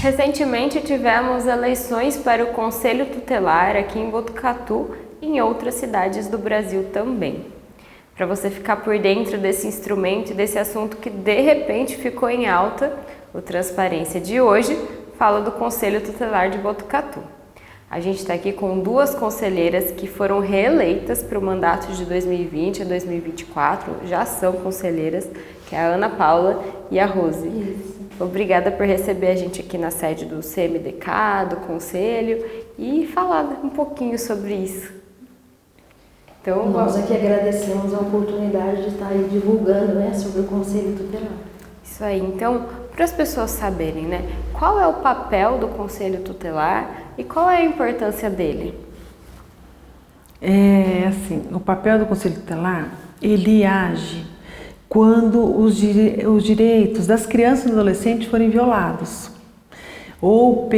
Recentemente tivemos eleições para o Conselho Tutelar aqui em Botucatu e em outras cidades do Brasil também. Para você ficar por dentro desse instrumento e desse assunto que de repente ficou em alta, o Transparência de hoje fala do Conselho Tutelar de Botucatu. A gente está aqui com duas conselheiras que foram reeleitas para o mandato de 2020 a 2024, já são conselheiras, que é a Ana Paula e a Rose. Isso. Obrigada por receber a gente aqui na sede do CMDK, do Conselho, e falar um pouquinho sobre isso. Então, nós aqui agradecemos a oportunidade de estar aí divulgando, né, sobre o Conselho Tutelar. Isso aí. Então, para as pessoas saberem, né, qual é o papel do Conselho Tutelar e qual é a importância dele? Assim, o papel do Conselho Tutelar, ele age quando os direitos das crianças e adolescentes forem violados, ou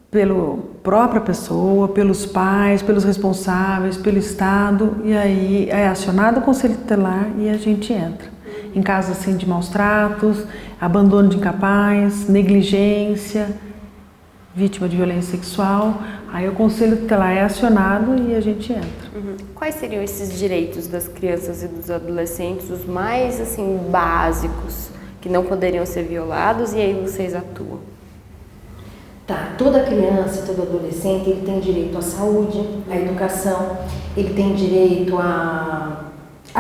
pela própria pessoa, pelos pais, pelos responsáveis, pelo Estado, e aí é acionado o Conselho Tutelar e a gente entra. Em casos assim de maus tratos, abandono de incapaz, negligência, vítima de violência sexual, aí o Conselho Tutelar é acionado e a gente entra. Quais seriam esses direitos das crianças e dos adolescentes, os mais assim básicos, que não poderiam ser violados, e aí vocês atuam? Tá, toda criança, todo adolescente, ele tem direito à saúde, à educação, ele tem direito a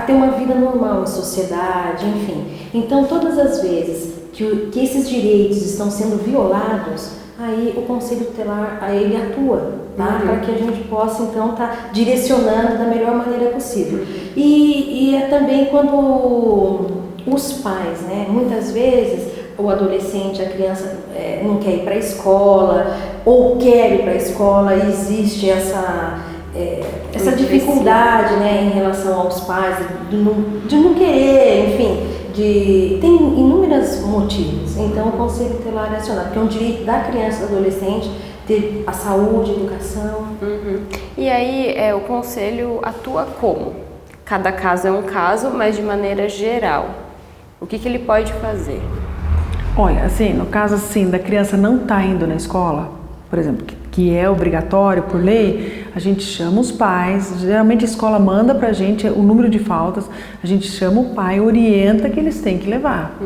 ter uma vida normal em sociedade, enfim. Então, todas as vezes que esses direitos estão sendo violados, aí o Conselho Tutelar, aí ele atua, tá? Para que a gente possa, então, estar direcionando da melhor maneira possível. E é também quando os pais, né? Muitas vezes o adolescente, a criança não quer ir para a escola, ou quer ir para a escola, e existe essa dificuldade, né, em relação aos pais, de não querer, enfim, tem inúmeros motivos. Então o Conselho Tutelar é acionado, porque é um direito da criança e do adolescente ter a saúde, a educação. E aí o Conselho atua como? Cada caso é um caso, mas de maneira geral. O que ele pode fazer? Olha, assim, no caso assim, da criança não estar indo na escola, por exemplo, que é obrigatório por lei, a gente chama os pais, geralmente a escola manda pra gente o número de faltas, a gente chama o pai, orienta que eles têm que levar.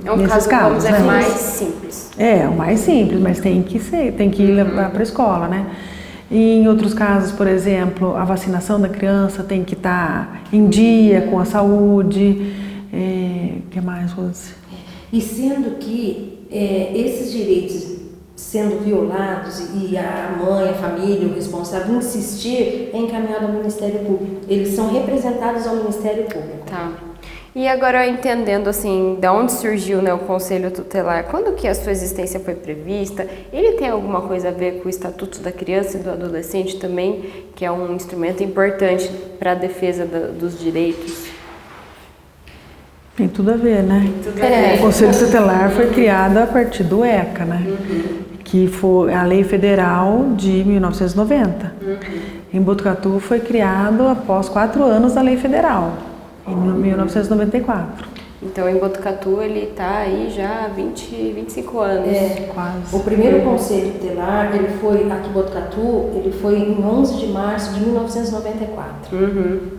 É um caso, vamos dizer, mais simples. É, o mais simples, mas tem que ir levar pra escola, né? E em outros casos, por exemplo, a vacinação da criança tem que estar em dia com a saúde. Que mais, Rose? E sendo que esses direitos sendo violados e a mãe, a família, o responsável insistir, é encaminhado ao Ministério Público. Eles são representados ao Ministério Público. Tá. E agora, entendendo assim, de onde surgiu, né, o Conselho Tutelar, quando que a sua existência foi prevista? Ele tem alguma coisa a ver com o Estatuto da Criança e do Adolescente também, que é um instrumento importante para a defesa dos direitos? Tem tudo a ver, né? Tudo a ver. O Conselho Tutelar foi criado a partir do ECA, né? Que foi a Lei Federal de 1990. Em Botucatu foi criado após 4 anos da Lei Federal, em 1994. Então, em Botucatu ele está aí já há 25 anos. Quase. O primeiro Conselho Tutelar, ele foi aqui em Botucatu, ele foi em 11 de março de 1994.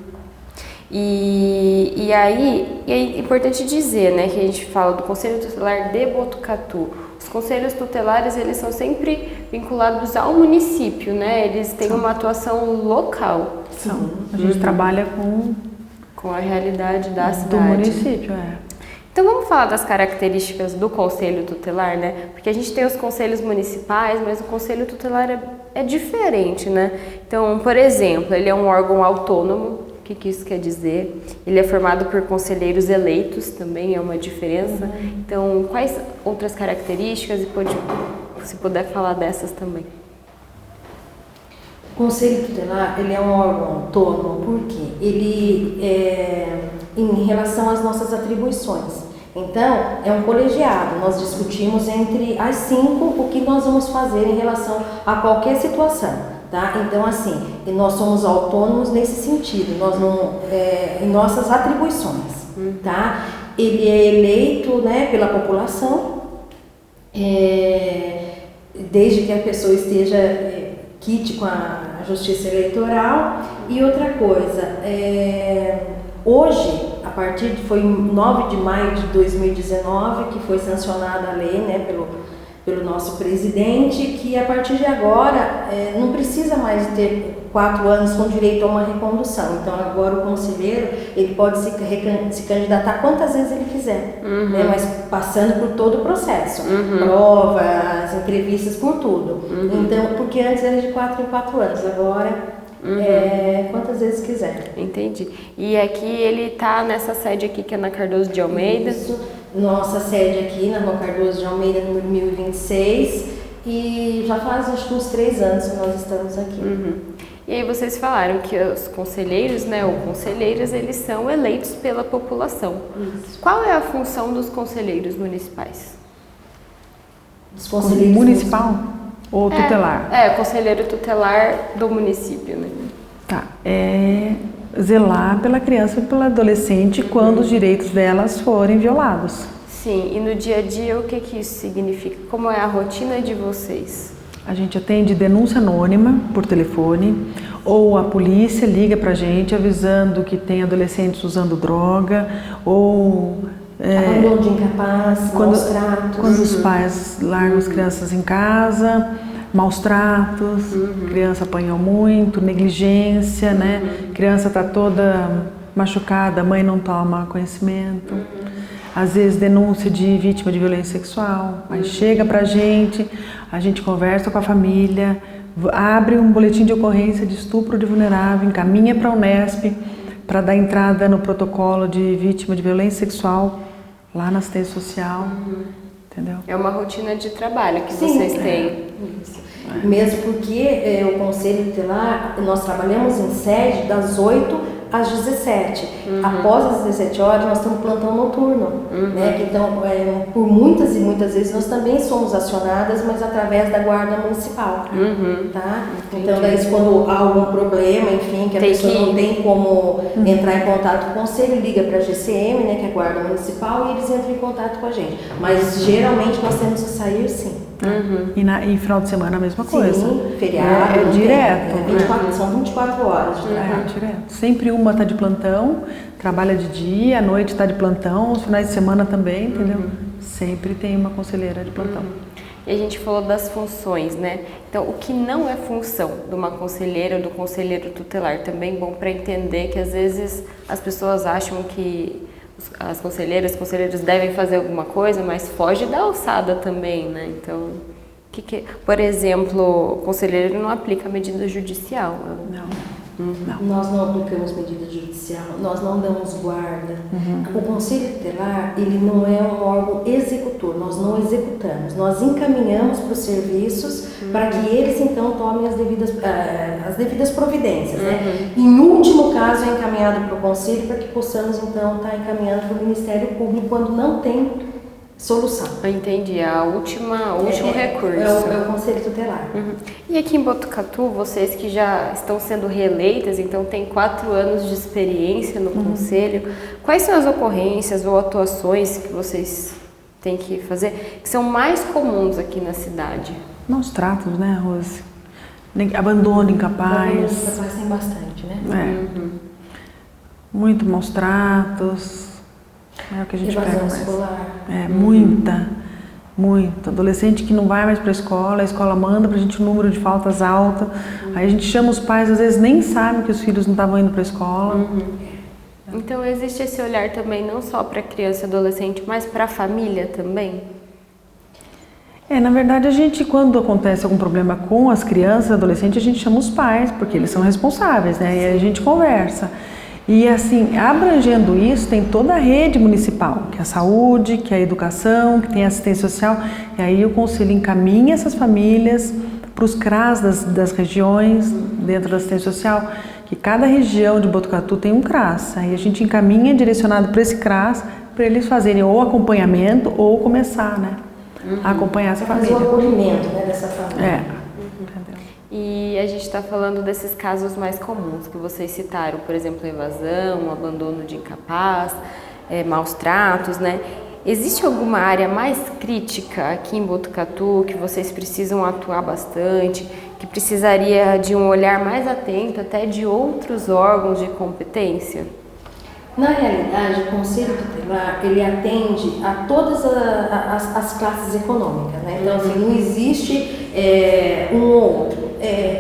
E aí é importante dizer, né, que a gente fala do Conselho Tutelar de Botucatu. Os conselhos tutelares, eles são sempre vinculados ao município, né? Eles têm uma atuação local. A gente trabalha com a realidade da cidade. Do município, Então vamos falar das características do Conselho Tutelar, né? Porque a gente tem os conselhos municipais, mas o Conselho Tutelar é diferente, né? Então, por exemplo, ele é um órgão autônomo. O que isso quer dizer? Ele é formado por conselheiros eleitos, também é uma diferença. Então, quais outras características, e se puder falar dessas também? O Conselho Tutelar, ele é um órgão autônomo porque ele em relação às nossas atribuições. Então, é um colegiado, nós discutimos entre as 5 o que nós vamos fazer em relação a qualquer situação. Tá? Então, assim, nós somos autônomos nesse sentido, nós não, em nossas atribuições. Tá? Ele é eleito, né, pela população desde que a pessoa esteja quite com a Justiça Eleitoral. E outra coisa, hoje, foi 9 de maio de 2019 que foi sancionada a lei, né, pelo nosso presidente, que a partir de agora não precisa mais ter 4 anos com direito a uma recondução. Então agora o conselheiro ele pode se candidatar quantas vezes ele quiser, né, mas passando por todo o processo, provas, entrevistas, por tudo. Então, porque antes era de 4 em 4 anos, agora quantas vezes quiser. Entendi. E aqui ele está nessa sede aqui que é na Cardoso de Almeida. Isso. Nossa sede aqui na Rua Cardoso de Almeida, número 1026, e já faz acho que uns 3 anos que nós estamos aqui. E aí vocês falaram que os conselheiros, né, ou conselheiras, eles são eleitos pela população. Isso. Qual é a função dos conselheiros municipais? Dos conselheiros municipal ou tutelar? Conselheiro tutelar do município, né? Tá. Zelar pela criança e pelo adolescente quando os direitos delas forem violados. Sim, e no dia a dia o que isso significa? Como é a rotina de vocês? A gente atende denúncia anônima por telefone, ou a polícia liga pra gente avisando que tem adolescentes usando droga, ou abandono de incapaz, maus tratos. Quando os pais largam as crianças em casa, maus tratos, criança apanhou muito, negligência, né? Criança está toda machucada, a mãe não toma conhecimento. Às vezes denúncia de vítima de violência sexual, aí chega pra gente, a gente conversa com a família, abre um boletim de ocorrência de estupro de vulnerável, encaminha para a Unesp para dar entrada no protocolo de vítima de violência sexual lá na assistência social. Entendeu? É uma rotina de trabalho que vocês têm. Mesmo porque o Conselho Tutelar, nós trabalhamos em sede das 8 às 17. Após as 17 horas, nós temos plantão noturno. Né? Então, por muitas e muitas vezes, nós também somos acionadas, mas através da Guarda Municipal. Tá? Então, daí, quando há algum problema, enfim, que a pessoa não tem como entrar em contato com o Conselho, liga para a GCM, né, que é a Guarda Municipal, e eles entram em contato com a gente. Mas, geralmente, nós temos que sair, sim. E final de semana a mesma coisa. Sim, feriado. É direto. São 24 horas de trabalho. Direto. Sempre uma está de plantão, trabalha de dia, à noite está de plantão, os finais de semana também, entendeu? Sempre tem uma conselheira de plantão. E a gente falou das funções, né? Então, o que não é função de uma conselheira ou do conselheiro tutelar? Também é bom para entender que às vezes as pessoas acham que as conselheiros devem fazer alguma coisa, mas foge da alçada também, né? Então, por exemplo, o conselheiro não aplica medida judicial. Não. Nós não aplicamos medida judicial, nós não damos guarda. O Conselho Tutelar, ele não é um órgão executor, nós não executamos, nós encaminhamos para os serviços para que eles então tomem as devidas providências. Né? Em último caso é encaminhado para o Conselho para que possamos então estar encaminhando para o Ministério Público quando não tem solução. Eu entendi, o último recurso. É o Conselho Tutelar. E aqui em Botucatu, vocês que já estão sendo reeleitas, então tem 4 anos de experiência no Conselho, quais são as ocorrências ou atuações que vocês têm que fazer, que são mais comuns aqui na cidade? Maus tratos, né, Rose? Abandono incapaz. Abandono incapaz tem bastante, né? Muito maus tratos. É o que a gente pega mais. Escolar. Muito. Adolescente que não vai mais para a escola manda pra gente um número de faltas alto. Aí a gente chama os pais, às vezes nem sabem que os filhos não estavam indo para a escola. Então existe esse olhar também não só para criança e adolescente, mas para a família também? Na verdade, a gente, quando acontece algum problema com as crianças e adolescentes, a gente chama os pais, porque eles são responsáveis, né? E a gente conversa. E assim, abrangendo isso, tem toda a rede municipal, que é a saúde, que é a educação, que tem a assistência social. E aí o Conselho encaminha essas famílias para os CRAS das regiões, dentro da assistência social, que cada região de Botucatu tem um CRAS. Aí a gente encaminha direcionado para esse CRAS, para eles fazerem ou acompanhamento ou começar, né, a acompanhar essa família. Fazer o acolhimento, né, dessa família. E a gente está falando desses casos mais comuns que vocês citaram, por exemplo, evasão, abandono de incapaz, maus tratos, né? existe alguma área mais crítica aqui em Botucatu que vocês precisam atuar bastante, que precisaria de um olhar mais atento até de outros órgãos de competência? Na realidade, o Conselho Tutelar, ele atende a todas as classes econômicas, né? Então, assim, não existe um ou outro.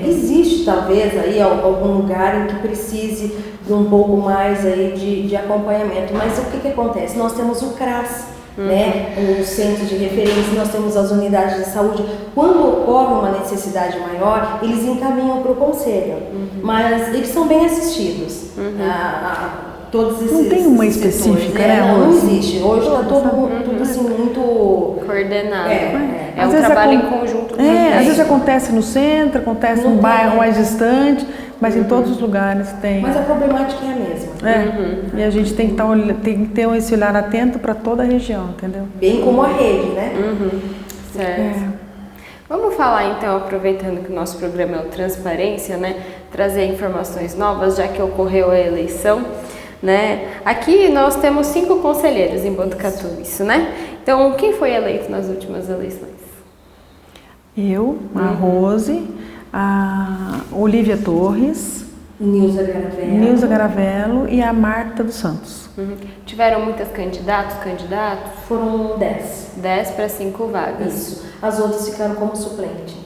Existe, talvez, aí algum lugar em que precise de um pouco mais aí de acompanhamento. Mas o que acontece? Nós temos o CRAS, né? Os centros de referência, nós temos as unidades de saúde. Quando ocorre uma necessidade maior, eles encaminham para o Conselho. Mas eles são bem assistidos. Todos esses, não tem uma específica, setores, né? Não existe. Hoje está tudo assim, muito coordenado. É Às um vezes trabalho em conjunto. Às vezes acontece no centro, acontece num bairro mais distante, mas em todos os lugares tem. Mas a problemática é a mesma. E a gente tem que ter esse olhar atento para toda a região, entendeu? Bem como a rede, né? Certo. Vamos falar então, aproveitando que o nosso programa é o Transparência, né? Trazer informações novas, já que ocorreu a eleição. Né? Aqui nós temos 5 conselheiros em Botucatu, isso, né? Então, quem foi eleito nas últimas eleições? Eu, a Rose, a Olívia Torres, Nilza Garavello e a Marta dos Santos. Tiveram muitos candidatos? Foram 10. 10 para 5 vagas. Isso. As outras ficaram como suplente.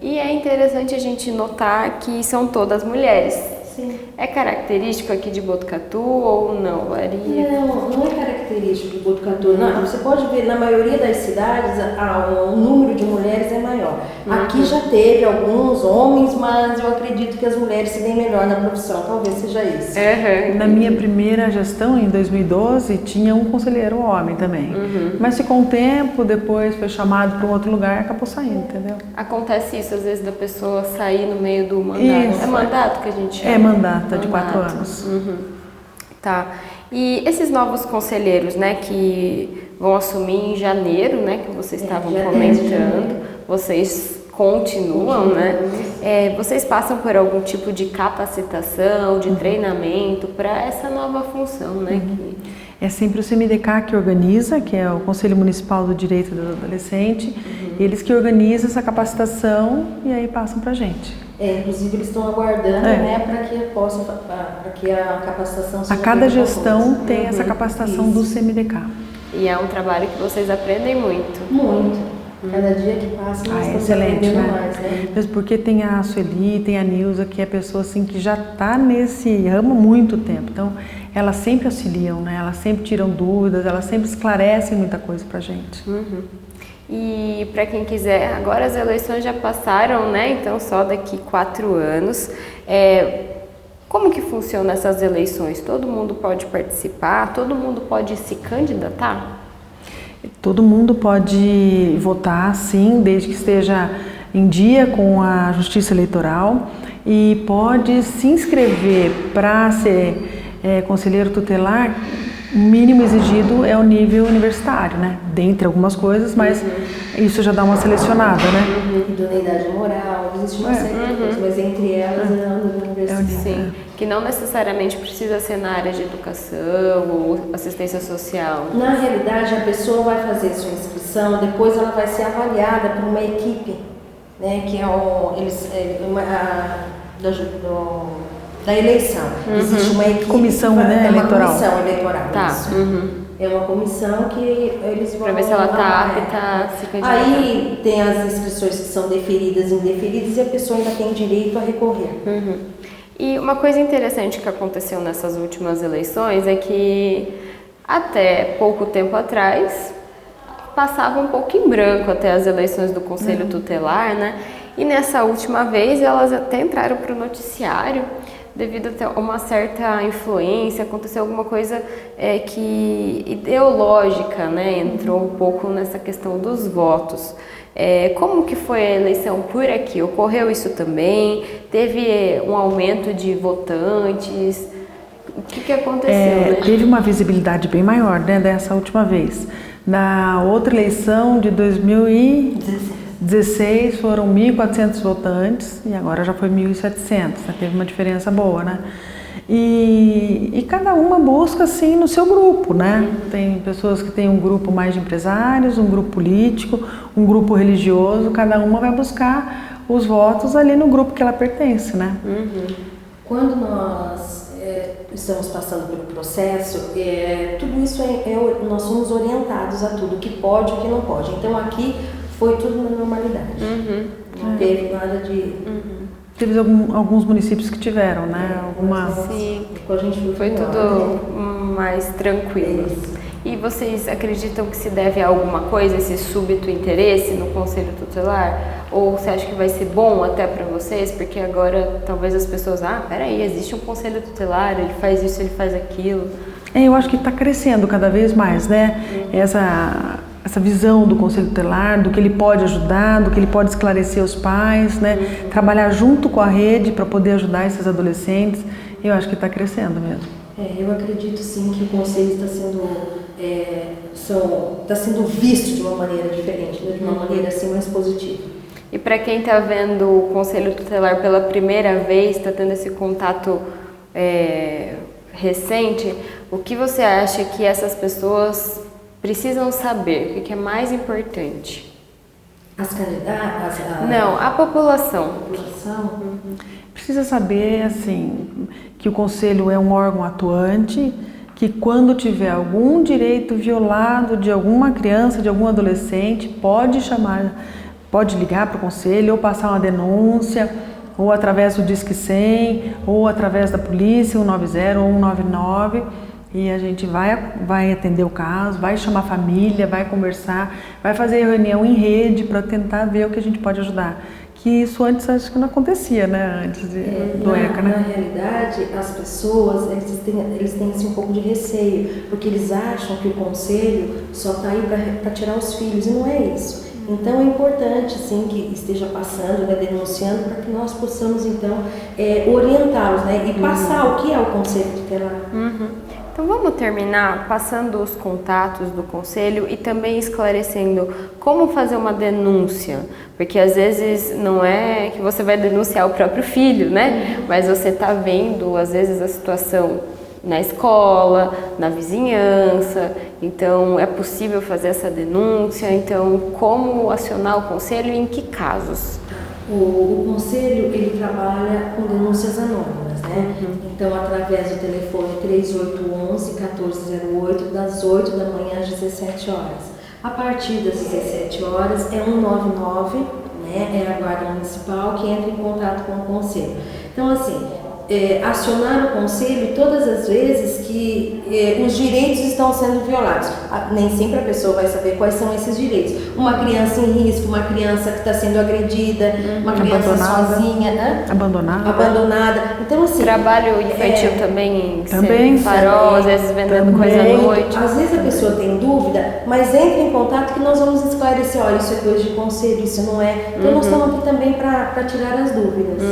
E é interessante a gente notar que são todas mulheres. Sim. É característico aqui de Botucatu ou não? Varia? Não é característico de Botucatu. Não, você pode ver, na maioria das cidades, o número de mulheres é maior. Aqui já teve alguns homens, mas eu acredito que as mulheres se deem melhor na profissão. Talvez seja isso. Na minha primeira gestão, em 2012, tinha um conselheiro homem também. Mas ficou um tempo, depois foi chamado para um outro lugar e acabou saindo, entendeu? Acontece isso, às vezes, da pessoa sair no meio do mandato. Isso. É mandato que a gente chama? Mandato, de 4 anos. Tá. E esses novos conselheiros, né, que vão assumir em janeiro, né, que vocês estavam comentando, vocês continuam, né? Vocês passam por algum tipo de capacitação, de treinamento para essa nova função, né? É sempre o CMDK que organiza, que é o Conselho Municipal do Direito do Adolescente, eles que organizam essa capacitação e aí passam para a gente. Inclusive eles estão aguardando, né, para que a capacitação seja a cada feita gestão tem essa capacitação do CMDK. E é um trabalho que vocês aprendem muito. Muito. Cada dia que passa, nós estamos excelente, aprendendo mais, né? Mesmo porque tem a Sueli, tem a Nilza, que é pessoa assim que já está nesse ramo há muito tempo. Então, elas sempre auxiliam, né? Elas sempre tiram dúvidas, elas sempre esclarecem muita coisa pra gente. E para quem quiser, agora as eleições já passaram, né? Então, só daqui 4 anos. Como que funciona essas eleições? Todo mundo pode participar? Todo mundo pode se candidatar? Todo mundo pode votar, sim, desde que esteja em dia com a Justiça Eleitoral e pode se inscrever para ser conselheiro tutelar. O mínimo exigido é o nível universitário, né? Dentre algumas coisas, mas isso já dá uma selecionada, né? Idoneidade moral, existe uma série de coisas, mas entre elas é o nível universitário. Sim, que não necessariamente precisa ser na área de educação ou assistência social. Na realidade, a pessoa vai fazer sua inscrição, depois ela vai ser avaliada por uma equipe, né? Que é da eleição. Existe uma equipe. Comissão, né, eleitoral. Comissão eleitoral. Tá. Isso. É uma comissão que eles vão... Para ver se ela está apta a se candidatar. Aí tem as inscrições que são deferidas e indeferidas e a pessoa ainda tem direito a recorrer. E uma coisa interessante que aconteceu nessas últimas eleições é que até pouco tempo atrás passava um pouco em branco até as eleições do Conselho Tutelar, né? E nessa última vez elas até entraram para o noticiário devido a uma certa influência, aconteceu alguma coisa que ideológica, né? Entrou um pouco nessa questão dos votos. Como que foi a eleição por aqui? Ocorreu isso também? Teve um aumento de votantes? O que aconteceu? Né? Teve uma visibilidade bem maior, né, dessa última vez. Na outra eleição de 2016 foram 1.400 votantes e agora já foi 1.700, né? Teve uma diferença boa, né? E cada uma busca assim no seu grupo, né? Tem pessoas que têm um grupo mais de empresários, um grupo político, um grupo religioso, cada uma vai buscar os votos ali no grupo que ela pertence, né? Quando nós estamos passando pelo processo, tudo isso nós somos orientados a tudo, o que pode e o que não pode. Então aqui foi tudo na normalidade. Não teve nada de... Teve alguns municípios que tiveram, né? Sim, a gente foi tudo mais tranquilo. E vocês acreditam que se deve a alguma coisa, esse súbito interesse no Conselho Tutelar? Ou você acha que vai ser bom até para vocês? Porque agora talvez as pessoas, peraí, existe um Conselho Tutelar, ele faz isso, ele faz aquilo. Eu acho que está crescendo cada vez mais, né? Essa visão do Conselho Tutelar, do que ele pode ajudar, do que ele pode esclarecer os pais, né? Trabalhar junto com a rede para poder ajudar esses adolescentes. Eu acho que está crescendo mesmo. Eu acredito sim que o Conselho está sendo visto de uma maneira diferente, né? De uma maneira assim mais positiva. E para quem está vendo o Conselho Tutelar pela primeira vez, está tendo esse contato recente, o que você acha que essas pessoas precisam saber? O que é mais importante? As candidatas? Não, a população. Precisa saber, assim, que o Conselho é um órgão atuante, que quando tiver algum direito violado de alguma criança, de algum adolescente, pode ligar para o Conselho ou passar uma denúncia, ou através do Disque 100, ou através da polícia, 190 ou 199, e a gente vai atender o caso, vai chamar a família, vai conversar, vai fazer reunião em rede para tentar ver o que a gente pode ajudar. Que isso antes acho que não acontecia, né? Antes do ECA, né? Na realidade, as pessoas, eles têm assim, um pouco de receio, porque eles acham que o Conselho só está aí para tirar os filhos, e não é isso. Então é importante sim que esteja passando, né, denunciando, para que nós possamos então orientá-los, né, e passar o que é o Conselho Tutelar. Então vamos terminar passando os contatos do Conselho e também esclarecendo como fazer uma denúncia, porque às vezes não é que você vai denunciar o próprio filho, né? Mas você está vendo às vezes a situação na escola, na vizinhança, então é possível fazer essa denúncia, então como acionar o Conselho e em que casos? O Conselho, ele trabalha com denúncias anônimas, né? Então, através do telefone 3811-1408, das 8 da manhã às 17 horas. A partir das 17 horas é 199, né? É a Guarda Municipal que entra em contato com o Conselho. Então, assim, acionar o Conselho todas as vezes que os direitos estão sendo violados. Nem sempre a pessoa vai saber quais são esses direitos. Uma criança em risco, uma criança que está sendo agredida, uma criança sozinha, né? Abandonada. Então, assim... Trabalho infantil também, também farol, às vezes vendendo coisa à noite. Às vezes a pessoa tem dúvida, mas entra em contato que nós vamos esclarecer, olha, isso é coisa de Conselho, isso não é. Então nós estamos aqui também para tirar as dúvidas.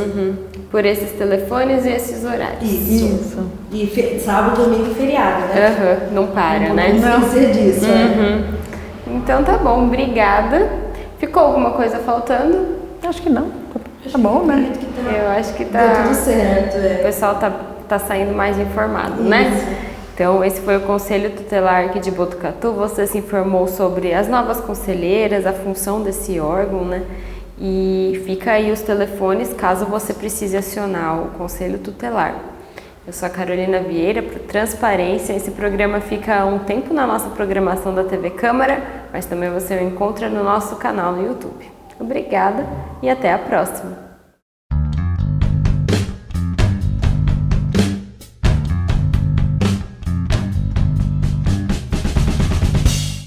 Por esses telefones e esses horários. Isso. E sábado, domingo e feriado, né? Não para, né? Não esquecer disso. Então tá bom, obrigada. Ficou alguma coisa faltando? Acho que não. Tá bom, né? Eu acho que tá. Deu tudo certo. O pessoal tá saindo mais informado, né? Então, esse foi o Conselho Tutelar aqui de Botucatu. Você se informou sobre as novas conselheiras, a função desse órgão, né? E fica aí os telefones caso você precise acionar o Conselho Tutelar. Eu sou a Carolina Vieira, para Transparência. Esse programa fica um tempo na nossa programação da TV Câmara, mas também você o encontra no nosso canal no YouTube. Obrigada e até a próxima!